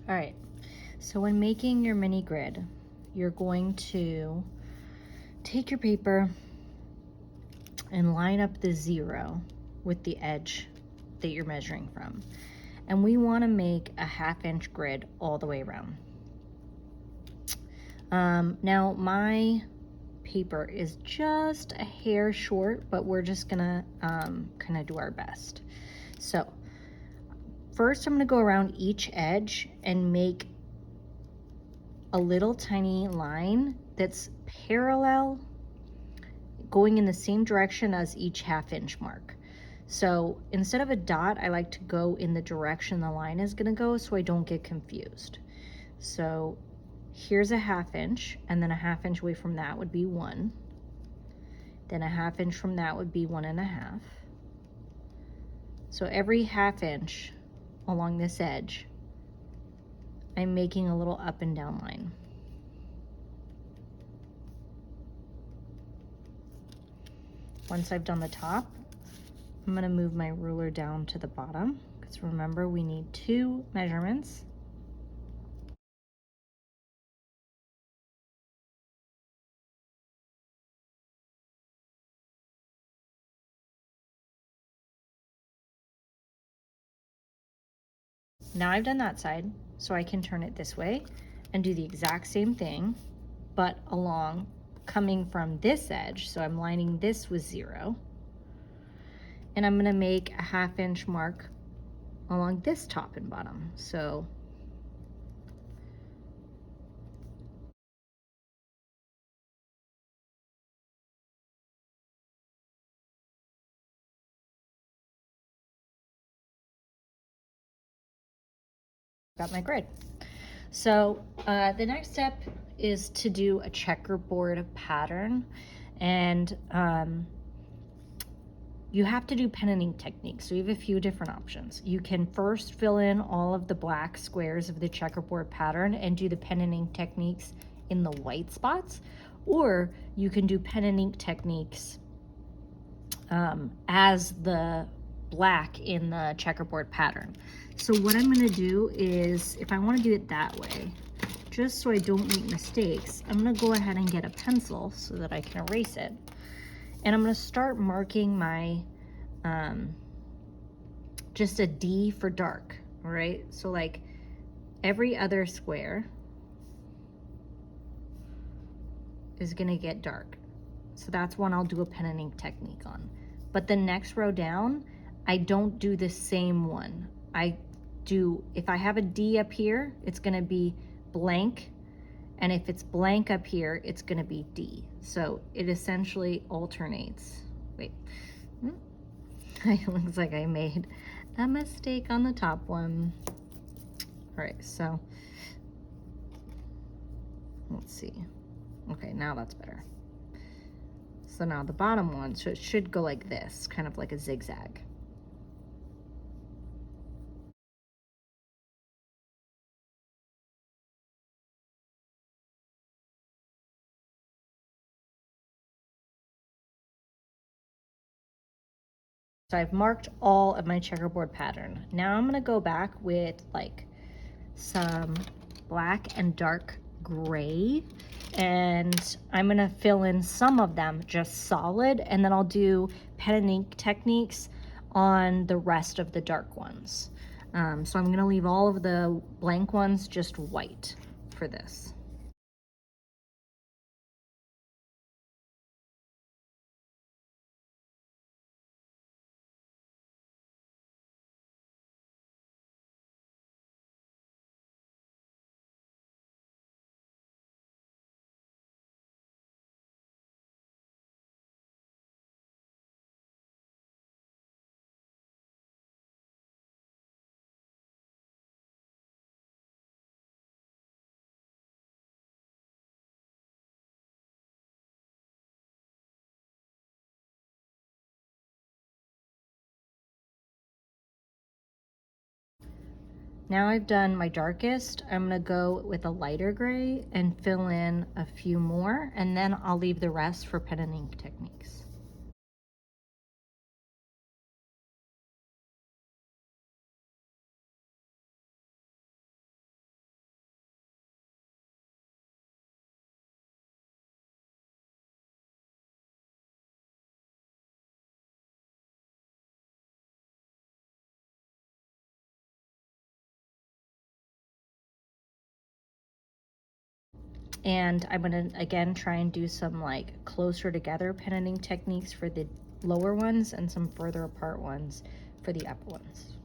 All right, so when making your mini grid, you're going to take your paper and line up the 0 with the edge that you're measuring from. And we want to make a 1/2 inch grid all the way around. Now my paper is just a hair short, but we're just gonna kind of do our best. So first I'm gonna go around each edge and make a little tiny line that's parallel, going in the same direction as each 1/2 inch mark. So instead of a dot, I like to go in the direction the line is gonna go so I don't get confused. So here's a 1/2 inch, and then a 1/2 inch away from that would be 1. Then a 1/2 inch from that would be 1.5. So every 1/2 inch along this edge, I'm making a little up and down line. Once I've done the top, I'm gonna move my ruler down to the bottom, because remember, we need 2 measurements. Now I've done that side, so I can turn it this way and do the exact same thing, but along, coming from this edge. So I'm lining this with 0. And I'm gonna make a 1/2 inch mark along this top and bottom. So got my grid. So the next step is to do a checkerboard pattern, and you have to do pen and ink techniques. So you have a few different options. You can first fill in all of the black squares of the checkerboard pattern and do the pen and ink techniques in the white spots, or you can do pen and ink techniques as the black in the checkerboard pattern. So what I'm gonna do is, if I wanna do it that way, just so I don't make mistakes, I'm gonna go ahead and get a pencil so that I can erase it. And I'm gonna start marking my, just a D for dark, all right? So like every other square is gonna get dark. So that's one I'll do a pen and ink technique on. But the next row down, I don't do the same one. If I have a D up here, it's gonna be blank. And if it's blank up here, it's gonna be D. So it essentially alternates. Wait, it looks like I made a mistake on the top one. All right, so let's see. Okay, now that's better. So now the bottom one, so it should go like this, kind of like a zigzag. So I've marked all of my checkerboard pattern. Now I'm gonna go back with like some black and dark gray, and I'm gonna fill in some of them just solid, and then I'll do pen and ink techniques on the rest of the dark ones. So I'm gonna leave all of the blank ones just white for this. Now I've done my darkest, I'm gonna go with a lighter gray and fill in a few more, and then I'll leave the rest for pen and ink techniques. And I'm gonna, again, try and do some like closer together pinning techniques for the lower ones and some further apart ones for the upper ones.